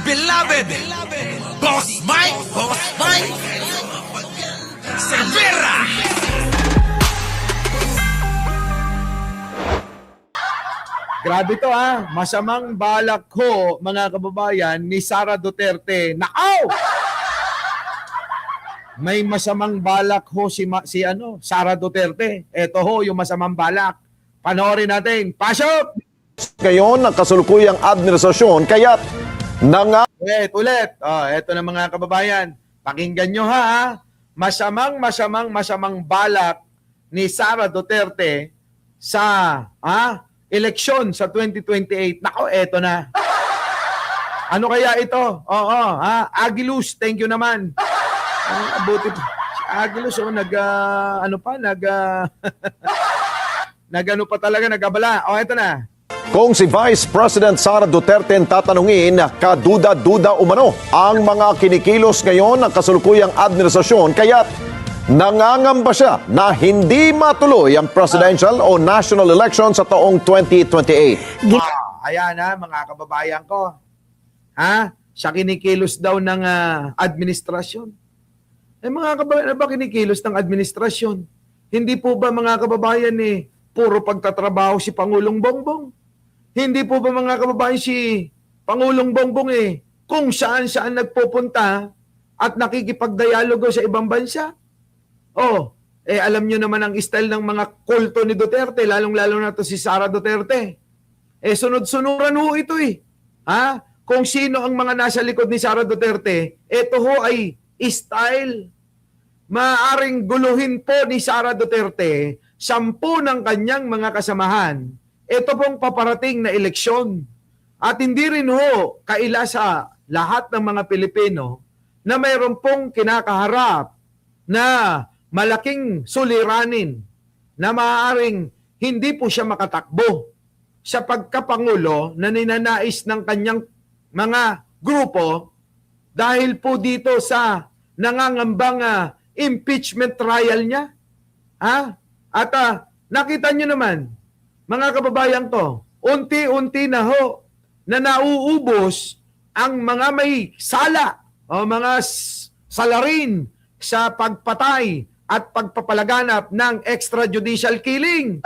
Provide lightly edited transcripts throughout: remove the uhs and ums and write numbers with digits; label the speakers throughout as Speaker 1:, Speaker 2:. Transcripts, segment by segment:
Speaker 1: beloved Boss Mike Cervera.
Speaker 2: Grabe to masamang balak ho mga kababayan ni Sara Duterte. Nakaw! May masamang balak ho si Sara Duterte. Ito ho yung masamang balak. Panoorin natin. Pasok!
Speaker 3: Ngayon ang kasulukuyang administrasyon kaya't
Speaker 2: Ulit. Eto na mga kababayan. Pakinggan nyo Masamang balak ni Sara Duterte sa eleksyon sa 2028. Nako, eto na. Ano kaya ito? Agilus, thank you naman. Buti pa. Si Agilus, nag-ano pa talaga, nag-abala. Eto na.
Speaker 3: kung si Vice President Sara Duterte tatanungin, kaduda-duda umano ang mga kinikilos ngayon ng kasulukuyang administrasyon kaya't nangangamba siya na hindi matuloy ang presidential o national election sa taong 2028.
Speaker 2: Ayan mga kababayan ko. Siya kinikilos daw ng administrasyon. Mga kababayan, ba kinikilos ng administrasyon? Hindi po ba mga kababayan puro pagtatrabaho si Pangulong Bongbong? Hindi po ba mga kababayan si Pangulong Bongbong kung saan-saan nagpupunta at nakikipagdialogo sa ibang bansa? Alam nyo naman ang style ng mga kulto ni Duterte, lalong-lalo na to si Sara Duterte. Sunod-sunuran ho ito Kung sino ang mga nasa likod ni Sara Duterte, ito ho ay style. Maaring guluhin po ni Sara Duterte 10 ng kanyang mga kasamahan. Ito pong paparating na eleksyon. At hindi rin ho kaila sa lahat ng mga Pilipino na mayroon pong kinakaharap na malaking suliranin na maaaring hindi po siya makatakbo sa pagkapangulo na ninanais ng kanyang mga grupo dahil po dito sa nangangambang impeachment trial niya. At nakita nyo naman, mga kababayan ko, unti-unti na ho na nauubos ang mga may sala o mga salarin sa pagpatay at pagpapalaganap ng extrajudicial killing.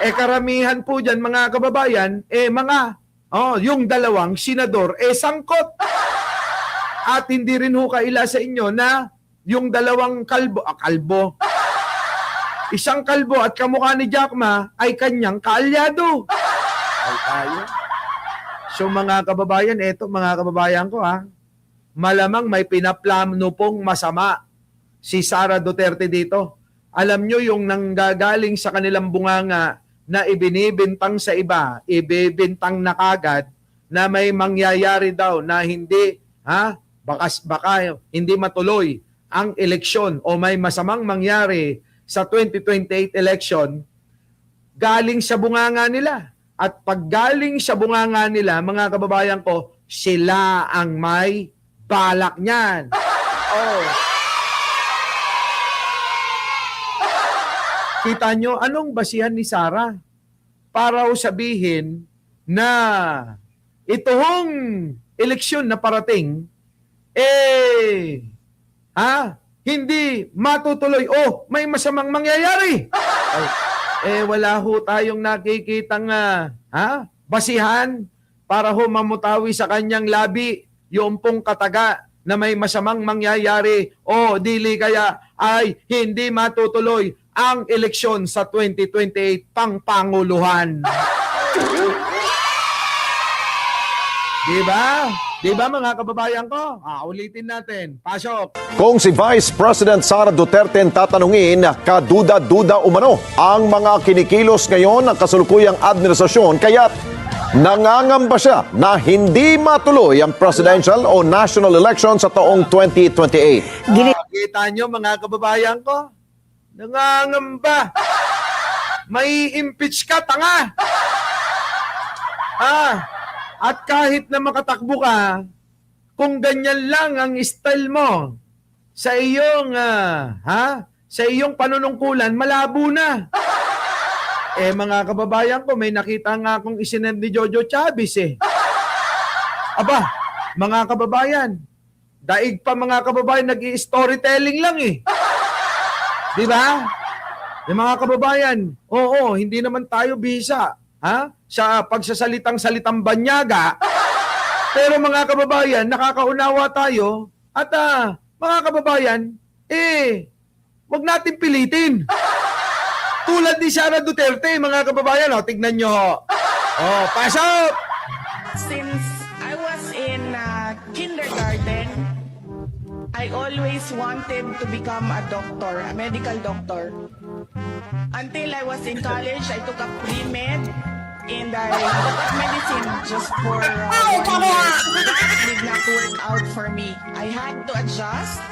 Speaker 2: Karamihan po dyan mga kababayan, yung 2 senador, sangkot. At hindi rin ho kaila sa inyo na yung 2 kalbo, isang kalbo at kamukha ni Jack Ma ay kanyang kaalyado. Ay tayo. So mga kababayan, eto mga kababayan ko malamang may pinaplano pong masama si Sara Duterte dito. Alam nyo yung nanggagaling sa kanilang bunganga na ibinibintang sa iba, ibibintang na kagad na may mangyayari daw na hindi, baka hindi matuloy ang eleksyon o may masamang mangyari sa 2028 election, galing sa bunganga nila. At pag galing sa bunganga nila, mga kababayan ko, sila ang may balak niyan. Kita nyo, anong basihan ni Sara para sabihin na itong eleksyon na parating, hindi matutuloy. May masamang mangyayari. Wala ho tayong nakikitang basihan para ho mamutawi sa kanyang labi yung pong kataga na may masamang mangyayari o dili kaya ay hindi matutuloy ang eleksyon sa 2028 pangpanguluhan. Diba mga kababayan ko? Ulitin natin. Pasok.
Speaker 3: Kung si Vice President Sara Duterte tatanungin, kaduda-duda umano ang mga kinikilos ngayon ng kasulukuyang administrasyon kaya't nangangamba siya na hindi matuloy ang presidential o national election sa taong 2028.
Speaker 2: Kita nyo mga kababayan ko? Nangangamba. May impeach ka, tanga. At kahit na makatakbo ka, kung ganyan lang ang style mo sa iyong sa iyong panunungkulan, malabo na. Mga kababayan ko, may nakita nga akong isinend ni Jojo Chavez Aba, mga kababayan, daig pa mga kababayan, nag-i-storytelling lang eh. Di ba? Yung mga kababayan, oo, hindi naman tayo bisa, ha? Sa pagsasalitang-salitang banyaga, pero mga kababayan, nakakaunawa tayo at mga kababayan, wag natin pilitin. Tulad ni Sara Duterte, mga kababayan, tignan nyo ho. Pasok!
Speaker 4: Since I was in kindergarten, I always wanted to become a doctor, a medical doctor. Until I was in college, I took up pre-med and I took up medicine just for 1 year. That did not work out for me. I had to adjust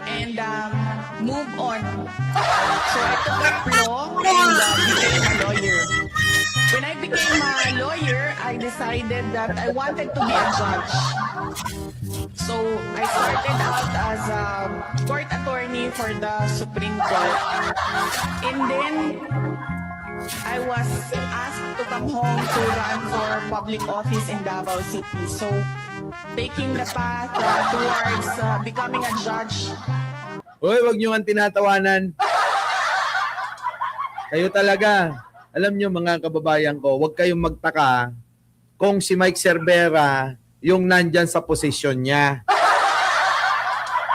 Speaker 4: and move on. So I took up law and became a lawyer. When I became a lawyer, I decided that I wanted to be a judge. So I started out as a court attorney for the Supreme Court. And then I was asked to come home to run for public office in Davao City. So taking the path towards becoming a judge.
Speaker 2: Uy, wag nyo nga tinatawanan. Kayo talaga. Alam nyo mga kababayan ko, wag kayong magtaka kung si Mike Cervera yung nandyan sa posisyon niya.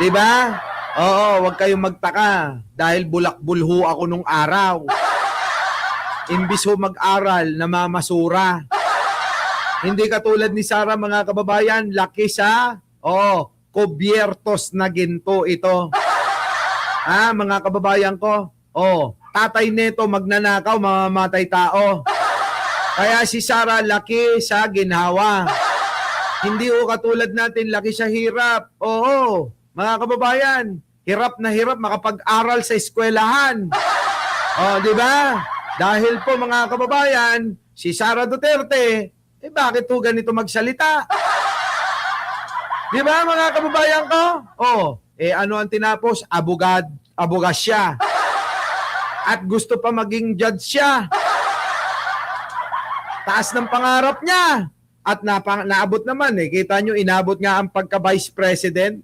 Speaker 2: Diba? Oo, wag kayong magtaka dahil bulak-bulho ako nung araw. Imbis ho mag-aral, namamasura. Hindi katulad ni Sara mga kababayan, laki sa, kubyertos na ginto ito. Mga kababayan ko, tatay neto magnanakaw, mamamatay tao. Kaya si Sara laki sa ginhawa. Hindi ho katulad natin, laki sa hirap. Oo, mga kababayan, hirap na hirap makapag-aral sa eskwelahan. Di ba? Dahil po mga kababayan, si Sara Duterte, bakit po ganito magsalita? Di ba mga kababayan ko? Ano ang tinapos? Abogad siya. At gusto pa maging judge siya. Taas ng pangarap niya. At naabot naman Kita nyo, inabot nga ang pagka-vice president.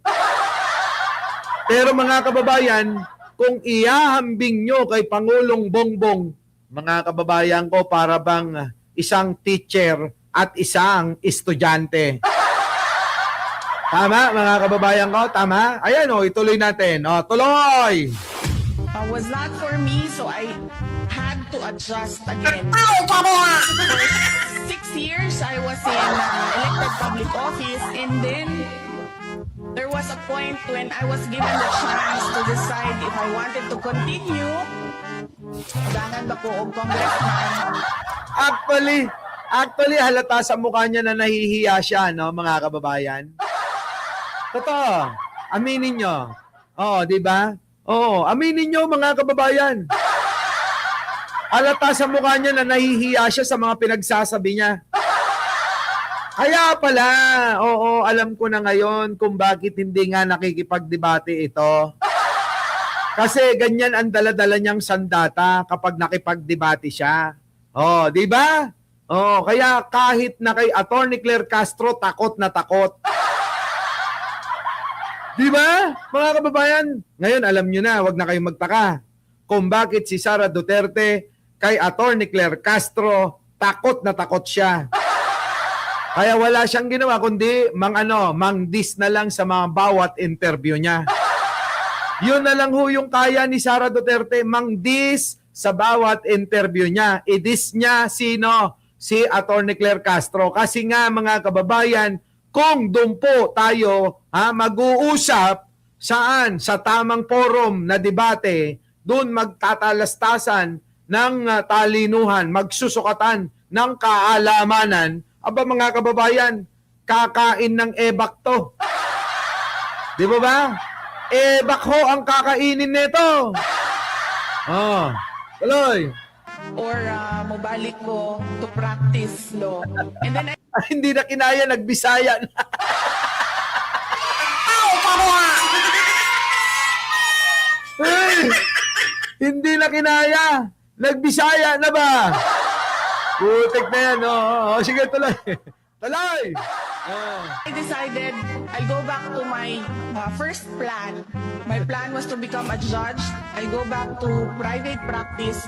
Speaker 2: Pero mga kababayan, kung ihahambing nyo kay Pangulong Bongbong, mga kababayan ko, para bang isang teacher at isang estudyante. Tama, mga kababayan ko? Tama? Ayan ituloy natin. Tuloy!
Speaker 4: Was not for me, so I had to adjust again. For 6 years, I was in elected public office, and then there was a point when I was given the chance to decide if I wanted to continue. Dangan ba ko og congressman?
Speaker 2: Actually, halata sa mukha niya na nahihiya siya, no, mga kababayan. Totoo. Aminin nyo. Di ba? Aminin nyo mga kababayan. Halata sa mukha niya na nahihiya siya sa mga pinagsasabi niya. Kaya pala, alam ko na ngayon kung bakit hindi nga nakikipagdebate ito. Kasi ganyan ang dala-dala niyang sandata kapag nakipagdebate siya. Di ba? Kaya kahit na kay Attorney Claire Castro, takot na takot. Di ba? Mga kababayan, ngayon alam nyo na, wag na kayong magtaka kung bakit si Sara Duterte kay Attorney Claire Castro, takot na takot siya. Kaya wala siyang ginawa kundi mang-dis na lang sa mga bawat interview niya. Yun na lang ho yung kaya ni Sara Duterte, mang-dis sa bawat interview niya. I-dis niya sino? Si Attorney Claire Castro. Kasi nga mga kababayan, kung doon po tayo mag-uusap saan? Sa tamang forum na debate, doon magtatalastasan ng talinuhan, magsusukatan ng kaalamanan. Aba mga kababayan, kakain ng ebak to. Di ba ba? Ebak ho ang kakainin nito. Tuloy.
Speaker 4: Or mabalik ko to practice law. And then
Speaker 2: Hindi na kinaya, nagbisaya na. Hindi na kinaya. Nagbisaya na ba? Putik na yan. Sige, tuloy. Talay!
Speaker 4: I decided I'll go back to my first plan. My plan was to become a judge. I'll go back to private practice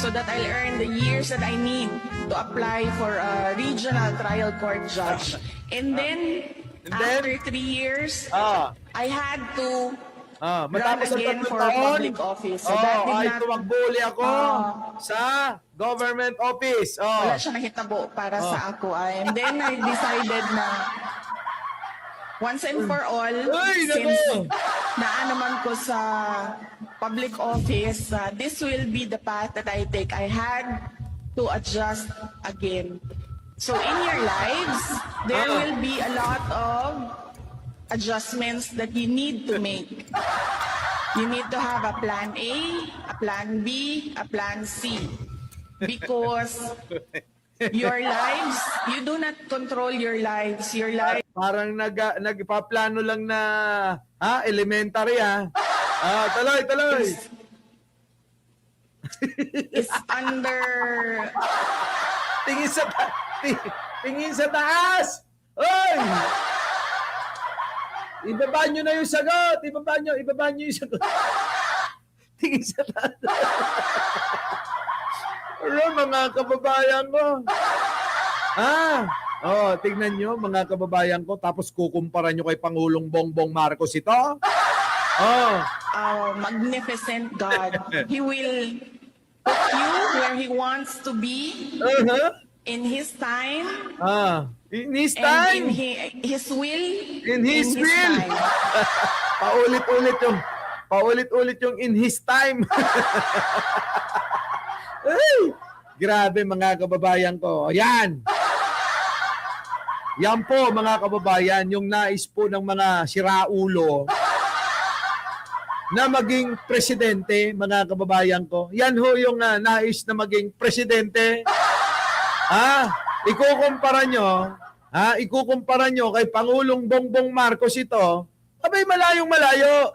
Speaker 4: so that I'll earn the years that I need to apply for a regional trial court judge. And then, after 3 years, I had to run
Speaker 2: Matapos ang
Speaker 4: again
Speaker 2: 3
Speaker 4: for
Speaker 2: taon,
Speaker 4: public office. So that did
Speaker 2: ay
Speaker 4: not,
Speaker 2: tumagbuli ako sa government office.
Speaker 4: wala siya nahitabo para sa ako. And then I decided na once and for all,
Speaker 2: Ay,
Speaker 4: since
Speaker 2: nako!
Speaker 4: naanaman ko sa public office, this will be the path that I take. I had to adjust again. So in your lives, there will be a lot of adjustments that you need to make. You need to have a plan A, a plan B, a plan C. Because your lives, you do not control your lives. Your life
Speaker 2: Parang nagpaplano lang na elementary Tuloy.
Speaker 4: is under
Speaker 2: Tingin sa taas. Oy! Ibaba nyo na yung sagot. Ibaba nyo yung sagot. Tingin sa taas. Ano, mga kababayan ko. Tingnan nyo, mga kababayan ko. Tapos kukumpara nyo kay Pangulong Bongbong Marcos ito.
Speaker 4: magnificent God. He will put you where He wants to be in His time
Speaker 2: In His
Speaker 4: and
Speaker 2: time.
Speaker 4: in His will.
Speaker 2: In His will.
Speaker 4: time.
Speaker 2: Paulit-ulit yung in His time. Ay, grabe mga kababayan ko. Yan. Yan po mga kababayan, yung nais po ng mga siraulo na maging presidente, mga kababayan ko. Yan ho yung nais na maging presidente. Ikukumpara nyo kay Pangulong Bongbong Marcos ito, abay malayong malayo.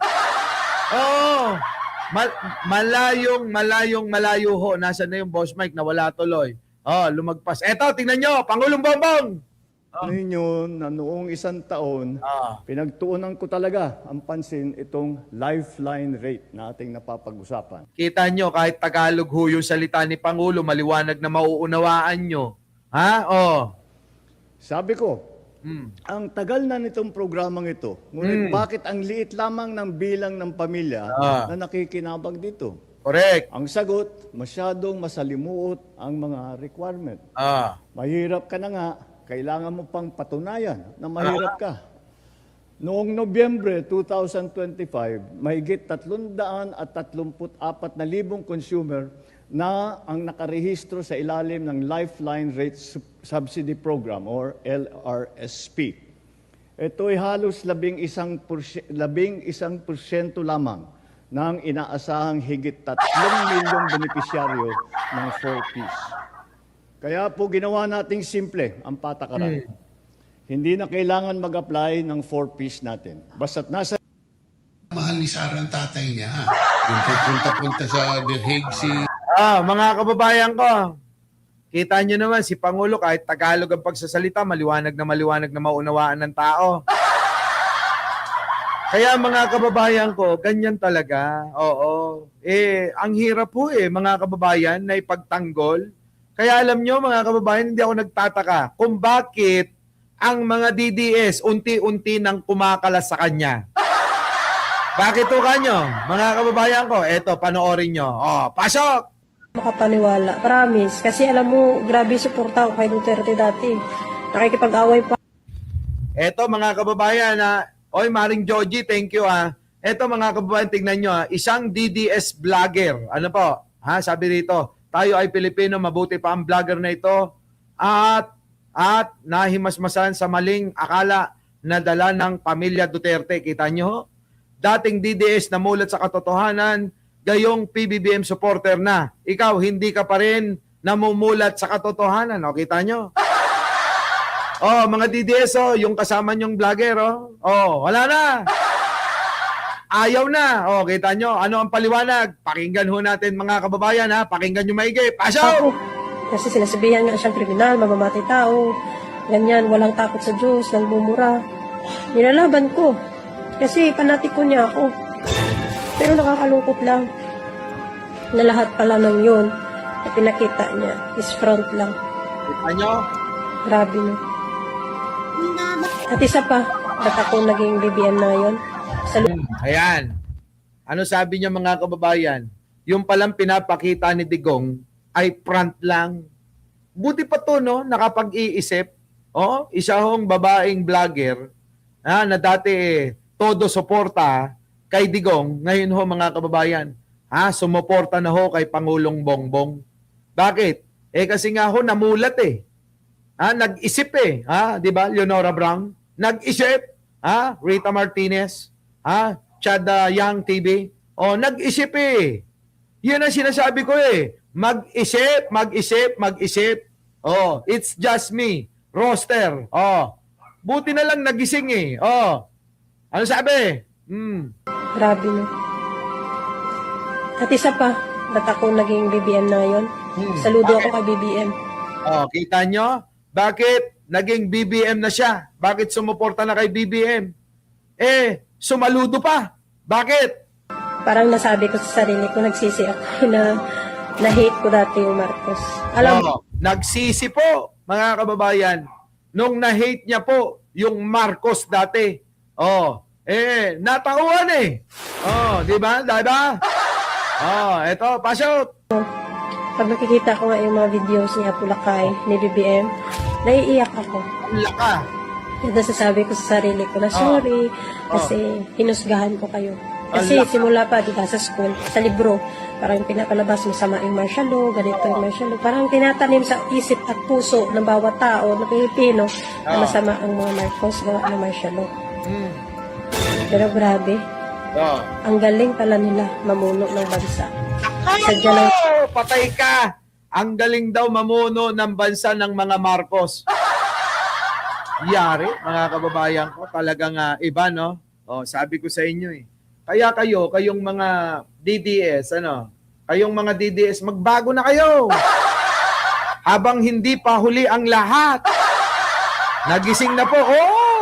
Speaker 2: Malayo ho. Nasaan na yung boss Mike? Nawala tuloy. Lumagpas. Eto, tingnan nyo, Pangulong Bongbong.
Speaker 5: Ninyo na noong 1 taon, pinagtuunan ko talaga ang pansin itong lifeline rate na ating napapag-usapan.
Speaker 2: Kita nyo, kahit Tagalog ho yung salita ni Pangulo, maliwanag na mauunawaan nyo.
Speaker 5: Sabi ko, ang tagal na nitong programang ito, ngunit bakit ang liit lamang ng bilang ng pamilya na nakikinabang dito?
Speaker 2: Correct.
Speaker 5: Ang sagot, masyadong masalimuot ang mga requirement. Mahirap ka na nga, kailangan mo pang patunayan na mahirap ka. Noong Nobyembre 2025, mahigit 334,000 consumer na ang nakarehistro sa ilalim ng Lifeline Rate Subsidy Program or LRSP. Ito ay halos 11% lamang ng inaasahang higit 3 milyong benepisyaryo ng 4Ps. Kaya po ginawa nating simple ang patakaran. Hindi na kailangan mag-apply ng 4Ps natin. Basta't nasa
Speaker 6: Mahal ni Sarah ang tatay niya. Yung pupunta-punta sa The Hague si...
Speaker 2: Mga kababayan ko, kita nyo naman si Pangulo kahit Tagalog ang pagsasalita, maliwanag na maunawaan ng tao. Kaya mga kababayan ko, ganyan talaga. Oo. Ang hirap po mga kababayan na ipagtanggol. Kaya alam nyo mga kababayan, hindi ako nagtataka kung bakit ang mga DDS unti-unti nang kumakalas sa kanya. Bakit to kanyo? Mga kababayan ko, eto, panoorin nyo. Pasok!
Speaker 7: Makapaniwala, promise. Kasi alam mo, grabe suporta ko kay Duterte dati. Nakikipag-away pa.
Speaker 2: Eto mga kababayan, oy Maring Joji, thank you Eto mga kababayan, tingnan nyo isang DDS vlogger. Ano po? Sabi rito, tayo ay Pilipino, mabuti pa ang vlogger na ito. At nahimasmasan sa maling akala na dala ng pamilya Duterte. Kita nyo? Dating DDS na mulat sa katotohanan, gayong PBBM supporter na. Ikaw, hindi ka pa rin namumulat sa katotohanan. Kita nyo? Mga DDS, yung kasama nyong vlogger, wala na. Ayaw na. Kita nyo, ano ang paliwanag? Pakinggan ho natin mga kababayan, Pakinggan nyo maigi. Pasok!
Speaker 7: Kasi sinasabihan nga siyang kriminal, mamamatay tao. ganyan, walang takot sa Diyos, nagmumura. Nilalaban ko. Kasi panatiko niya ako. Pero nakakalungkot lang na lahat pala ng yun na pinakita niya is front lang.
Speaker 2: Kita nyo?
Speaker 7: Grabe no. At isa pa, ba't ako naging BBM na yun? Sa
Speaker 2: Ayan. Ano sabi niya mga kababayan? Yung palang pinapakita ni Digong ay front lang. Buti pa to, no? Nakapag-iisip. Oh, isa hong babaeng vlogger na dati todo suporta kay Digong. Ngayon ho mga kababayan, sumuporta na ho kay Pangulong Bongbong. Bakit? Kasi nga ho namulat nag-isip di ba? Leonora Brown, nag-isip, Rita Martinez, Chad Young TV, nag-isip Yan ang sinasabi ko Mag-isip, mag-isip, mag-isip. It's just me, roster. Buti na lang nagising Ano sabi?
Speaker 7: grabe no. At isa pa, ba't ako naging BBM na yun? Saludo ako kay BBM.
Speaker 2: Kita nyo? Bakit naging BBM na siya? Bakit sumuporta na kay BBM? Sumaludo pa. Bakit?
Speaker 7: Parang nasabi ko sa sarili ko, nagsisi ako na hate ko dati yung Marcos. Alam mo,
Speaker 2: Nagsisi po, mga kababayan, nung na-hate niya po yung Marcos dati. Natauhan di ba? Diba? Eto, pasok.
Speaker 7: pag nakikita ko nga yung mga videos ni Apulakay, ni BBM, naiiyak ako.
Speaker 2: Laka.
Speaker 7: Kaya nasasabi ko sa sarili ko na sorry kasi hinusgahan ko kayo. Kasi simula pa, di ba, sa school, sa libro, parang pinapalabas masama yung martial law, ganito yung martial law. Parang tinatanim sa isip at puso ng bawat tao na Pilipino na masama ang mga Marcos gawa ng martial law. Pero grabe, ang galing pala nila mamuno ng bansa. Sadya lang.
Speaker 2: Patay ka! Ang galing daw mamuno ng bansa ng mga Marcos. Yari, mga kababayan ko, talagang iba, no? Sabi ko sa inyo Kaya kayong mga DDS, kayong mga DDS, magbago na kayo. Habang hindi pa huli ang lahat. Nagising na po.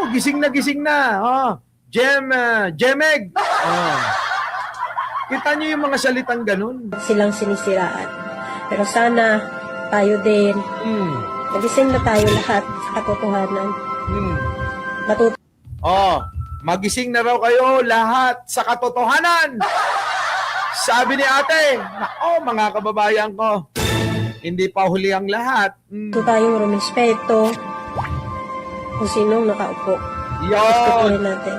Speaker 2: Gising na. Jemeg. Kita nyo yung mga salitang ganun.
Speaker 7: Silang sinisiraan. Pero sana tayo din, nagising na tayo lahat sa katotohanan.
Speaker 2: Magising na raw kayo lahat sa katotohanan. Sabi ni ate, mga kababayan ko, hindi pa huli ang lahat.
Speaker 7: Ito tayong rumispeto kung sinong nakaupo. Respetuhin natin.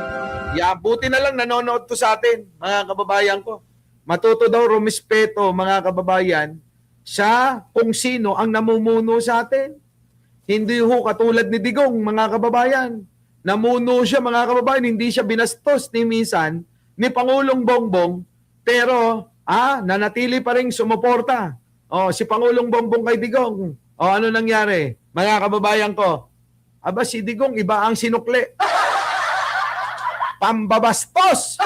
Speaker 2: Buti na lang nanonood to sa atin, mga kababayan ko. Matuto daw rumispeto, mga kababayan, sa kung sino ang namumuno sa atin. Hindi ho katulad ni Digong, mga kababayan. Namuno siya, mga kababayan, hindi siya binastos ni minsan ni Pangulong Bongbong, pero nanatili pa rin sumuporta. Si Pangulong Bongbong kay Digong. Ano nangyari? Mga kababayan ko, si Digong iba ang sinukli. Pambabastos!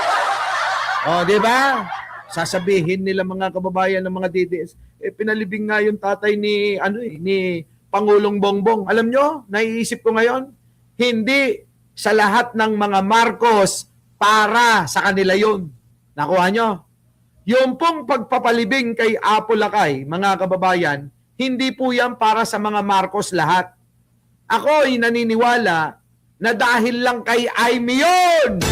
Speaker 2: Di ba? Sasabihin nila mga kababayan ng mga DDS, pinalibing nga yung tatay ni Pangulong Bongbong. Alam nyo, naiisip ko ngayon, hindi sa lahat ng mga Marcos para sa kanila yun. Nakuha nyo? Yung pong pagpapalibing kay Apulakay, mga kababayan, hindi po yan para sa mga Marcos lahat. Ako'y naniniwala na dahil lang kay Aimee yun.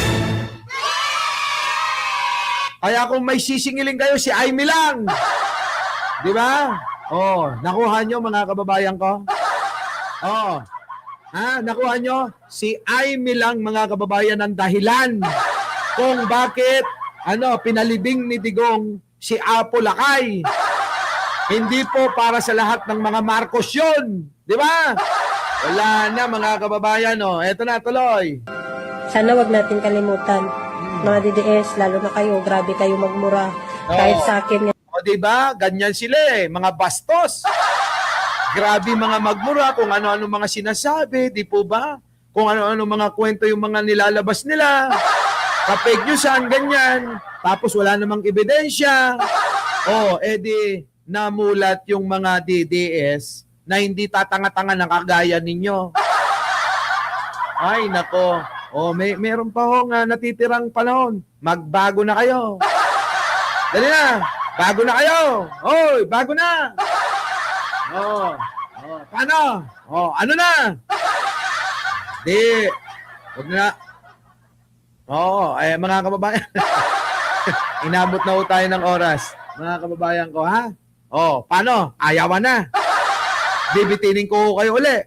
Speaker 2: Kaya kung may sisingilin kayo, si Aimee lang. Di ba? Nakuha nyo mga kababayan ko? Nakuha nyo? Si Aimee lang mga kababayan ang dahilan kung bakit pinalibing ni Digong si Apulakay. Hindi po para sa lahat ng mga Marcos yun. Di ba? Wala na mga kababayan. Eto na, tuloy.
Speaker 7: Sana wag natin kalimutan. Mga DDS, lalo na kayo, grabe kayo magmura. Kahit sa akin.
Speaker 2: Di ba? Ganyan sila mga bastos. Grabe mga magmura kung ano-ano mga sinasabi, di po ba? Kung ano-ano mga kwento yung mga nilalabas nila. Kapag newsan, ganyan. Tapos wala namang ebidensya. Edi namulat yung mga DDS na hindi tatanga-tanga ng kagaya ninyo. Ay, nako. Meron pa hong natitirang panahon. Magbago na kayo. Dali na. Bago na kayo. Hoy, bago na. Paano? Ano na? Di. Huwag na. Mga kababayan. Inabot na ho tayo ng oras. Mga kababayan ko, ha? Paano? Ayawan na. Bibitinin ko kayo uli.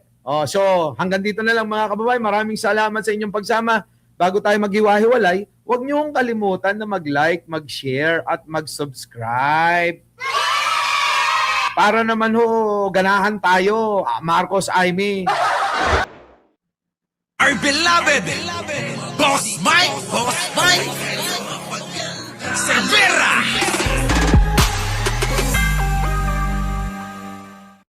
Speaker 2: So, hanggang dito na lang mga kababayan. Maraming salamat sa inyong pagsama. Bago tayo maghiwa-hiwalay, huwag niyong kalimutan na mag-like, mag-share, at mag-subscribe. Para naman ho, ganahan tayo, Marcos Aimee.
Speaker 1: Our beloved Boss Mike Cervera.